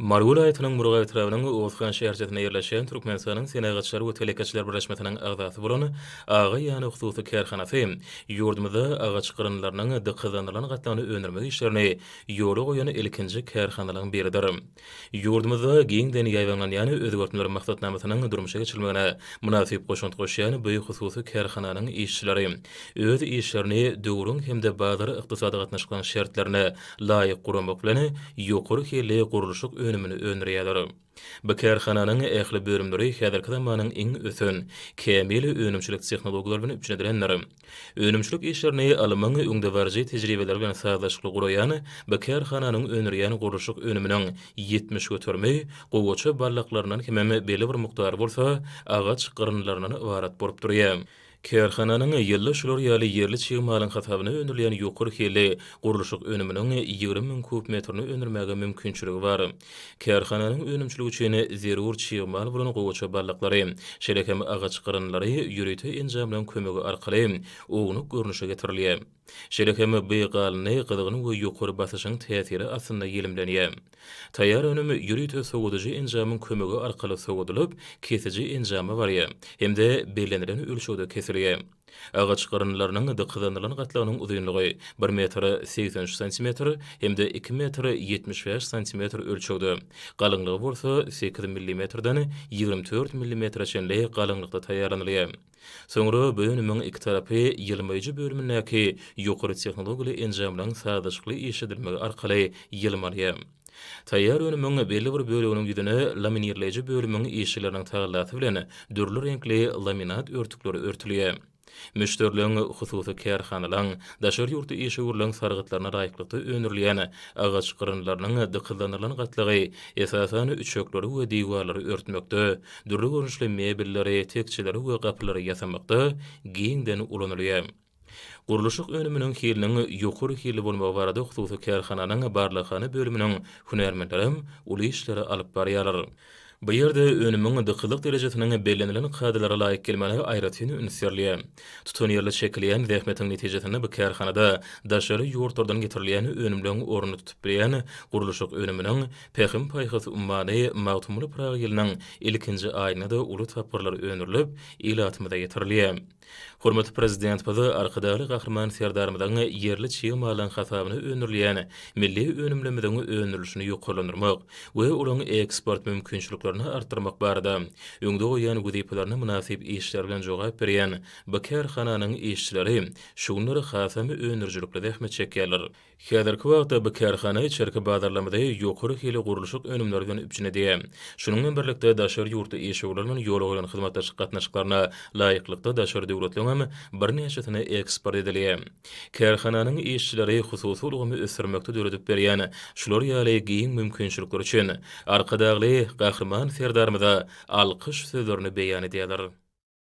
Marul aýatynyň Murgay etrabynyň Owuzhan şäherçetine ýerleşen Türkmenistanyň Senegatçylary we Telekatçylar Birleşmesiniň agzasy bolan Aga ýany hususy kärhanasy ýurdumyzda agaç gyrynlarynyň dıkyzanylan gatlanyny öňürmek işlerini ýola goýan ilkinji kärhanalaryň biridir. Ýurdumyzda giňden ýaýlanlan ýany özgörtmeler maksatnamasynyň durmuşa geçirilmegine munasyp goşunt goşýan bu hususy kärhananyň işçileri öz işlerini döwrüň hemde bazary ykdysady gatnaşylan şertlerine laýyk gurmak bilen ýokary hili gurulşyk önümünü önürýärler. Bu kärhananyň ähli bölümleri häzirki zamanyň iň ösen, kämil önümçilik tehnologiýalary bilen üçnedilenler. Önümçilik işlerini alymyň öňde barjy tejribeler bilen saýlaşykly guraýan bu kärhananyň önürýän gurulşyk önüminiň 70 götürmei, gowaça barlaklarynyň hemem belli bir mukdary bolsa, agaç gyrynlarynyň ibarat bolup durýar. Kärhananyň ýylly şular ýaly ýerli çygymalyň hasabyna öňürilýän ýokary hili gurulşyk önüminiň 20 000 kub metrini öňürmäge mümkinçiligi bar. Kärhananyň önümçiligi üçin zerur çygymal bolan gowaça barlaklary, şerekem agaç gyrynlary ýürüýte enjamlanan kömegi arkaly ognuk görnüşe getirilýär. Şerekem beýgalyny gyzygyny we ýokary basyşyň täsiri asynda ýelimlenýär. Taýýar önümi ýürüýte sogudyjy enjamyň kömegi arkaly sogudylyp, kesiji enjamy barýar. Hemde bellenlen ölçüde kesilýär. Agaç gyrynlarynyň dıkyzanylan gatlanynyň uzunlygy 1 metr 83 sm hemde 2 metr 75 sm ölçüde. Galynlygy bolsa 8 mm-den 24 mm-çenli galyňlykda taýýarlanylýar. Soňra bu önümiň iki tarapy ýylmaýjy bölümindäki ýokary tehnologiýaly enjamlaryň saýdaşykly işedilmegi arkaly ýylmalýar. Taýýar önümiň belli bir bölüminiň ýüzüne laminirleýici bölümiň işçileriniň taýýarlaty bilen dürli renkli laminat örtükleri örtülýär. Müşterilerin hususy kärhanalaryň daşary ýurty işgörleň sargytlaryna laýyklykda öňürilýän agaç gyrynlarynyň dıkyzanylan gatlygy esasan üçekleri we diwarlary örtmekde, dürli görnüşli mebelleri, tekçileri we gapylary ýasamakda giňden ulanylýar. Gurulşyk önüminiň hiliniň ýokary hili bolmagy barada hususy kärhananyň barlakhany bölüminiň hünärmenleri uly işleri alyp barýarlar. Bu ýerde önümiň dıkylyk derejesiniň bellenilen kadalara laýyk gelmeli aýratyny ünsürlýär. Tutan ýerli çekilýän zähmetiň netijesinde bu kärhanada daşary ýurtlardan getirilýän önümleň orny tutup bilýän gurulşyk önüminiň pehim paýhasy ummany magtumly Praga ýylynyň ilkinji aýyna da uly tapyrlar öňürilip, ilatymyza getirilýär. Hormatly prezident bizi arkadaly gahrman serdarymyň ýerli çygymalyň hasabyna öňürilýän milli önümlemediň öňürilişini ýokarlandyrmak we olaň eksport mümkinçiliklerini artdyrmak barada öňde goýan wezipalaryny munasyp işler bilen jogap berýän bu kärhananyň işçileri şuňlary hasamy öňürjilikle zähmet çekýärler. Häzirki wagtda bu kärhana içerki bazarlamada ýokary hili gurulşyk önümlerden üçnediýär. Şunuň bilen birlikde daşary ýurty işgörlerini ýola goýan hyzmatdaşlyk gatnaşyklaryna laýyklykda daşary döwletleriniň bir neçesine eksport edilýär. Kärhananyň işçileri hususy ulgamy ösürmekde döredip berýän şular ýaly giň mümkinçilikler üçin arkadaly gahrman serdarymyza alkyş sözlerini beýan edýärler.